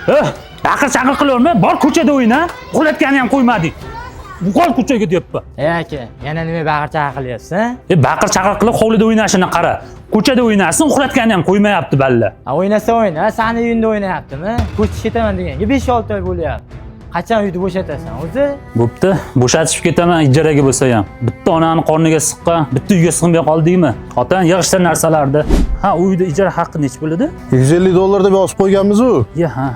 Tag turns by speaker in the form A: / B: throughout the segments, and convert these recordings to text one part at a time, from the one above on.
A: Baqir chaqir qilaverma, bor ko'chada o'yna. Qo'latgani ham qo'ymadik. Qol ko'chaga deyapman.
B: Aka, yana nima baqir chaqir qilyapsiz?
A: Baqir chaqir qilib hovlida o'ynashini qara. Ko'chada o'ynasin, uxlatgani ham qo'ymayapti balla.
B: O'ynasa o'yna, sani uyingda o'ynayaptimi? Ko'chib ketaman deganga 5-6 oy bo'lyapti. Qachon uyni bo'shatasan o'zi?
A: Bo'pti, bo'shatishib ketaman ijaraga bo'lsa ham. Bitta onani qorniga siqqan, bitta uyga sig'may qoldingmi? Xotin yig'ishsa narsalarni. Ha, uyda ijara haqqi nech bo'ladi?
C: $150 deb yozib qo'yganmiz-ku.
A: Ha.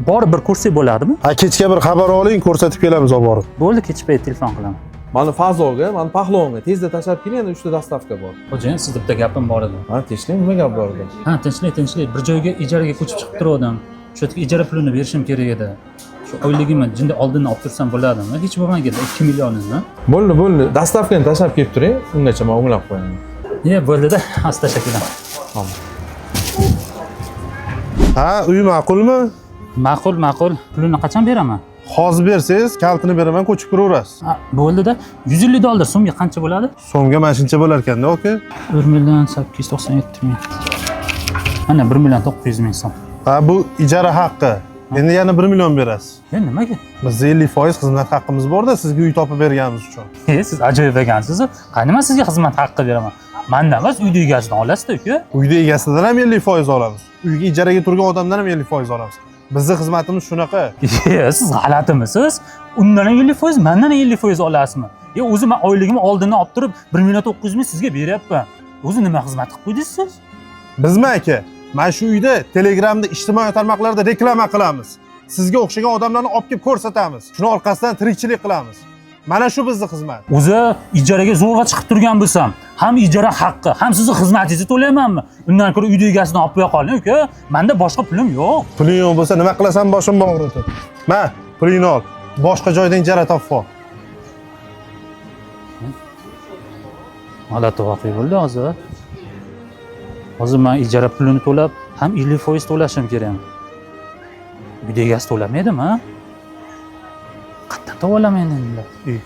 A: Bor bir ko'rsak bo'ladimi?
C: Ha, kechga bir xabar oling, ko'rsatib kelamiz olib borib.
A: Bo'ldi, kech payt telefon qilaman.
D: Mana Fazolga, mana Pahlovga tezda tashlab keling, yana 3 ta dastavka bor.
A: Xo'jayin, siz bitta gapim bor edi.
D: Ha, tinchlik, nima gap bor edi?
A: Ha, tinchlik. Bir joyga ijaraga ko'chib chiqib turgandim. Shu yerga ijara pulini berishim kerak edi. Shu oyligimni jinda oldindan olib tursam bo'ladimi? Hech bo'lmaganda 2 millionini.
D: Bo'ldi. Dastavkani tashlab kelib turing, ungacha men o'nglab qo'yaman.
A: Bo'ldi-da, asta shakildan.
C: Ha, uy ma'qulmi?
A: Ma'qul. Pulini qachon beraman?
C: Hozir bersangiz, kaltini beraman, ko'chib kiraverasiz.
A: Ha, bo'ldi-da. $150 so'mga qancha bo'ladi?
C: So'mga mana shuncha bo'lar ekan-da, aka.
A: 1.897.000. Mana 1.900.000 so'm.
C: Ha, bu ijara haqqi. Endi yana 1 million berasiz.
A: Nimaga?
C: Bizda 50% xizmat haqqimiz bor-da, sizga uy topib berganimiz uchun.
A: Siz ajoyib ekansiz. Qani men sizga xizmat haqqi beraman. Mendan emas, uyda egasidan olasiz-da, uka.
C: Uyda egasidan ham 50% olamiz. Uyga ijaraga turgan odamdan ham 50% olamiz. Bizning xizmatimiz shunaqa.
A: Siz g'alatimisiz? Undan ham 50%, mendan ham 50% olasizmi? O'zi men oyligimni oldindan olib turib 1.900.000 sizga beryapman. O'zi nima xizmat qilib qo'ydingiz siz?
C: Bizmi aka? Mana shu uyda Telegramda ijtimoiy tarmoqlarda reklama qilamiz. Sizga o'xshagan odamlarni olib kelib ko'rsatamiz. Shuni orqasidan tirikchilik qilamiz. Mana shu bizning xizmat.
A: O'zi ijaraga zo'rg'a chiqib turgan bo'lsam, ham ijara haqqi, ham sizning xizmatingizni to'laymanmi? Undan ko'ra uyda egasidan olib qo'ya qoling, uka. Menda boshqa pulim yo'q.
C: Puling yo'q bo'lsa nima qilasan, boshim og'riydi. Ma, pulingni ol. Boshqa joydan ijara topib ol.
A: G'alati voqea bo'ldi hozir. Hozir men ijara pulini to'lab, ham 50% to'lashim kerak. Uyda egasi to'lamaydimi? Qatdan to'laman endi uy.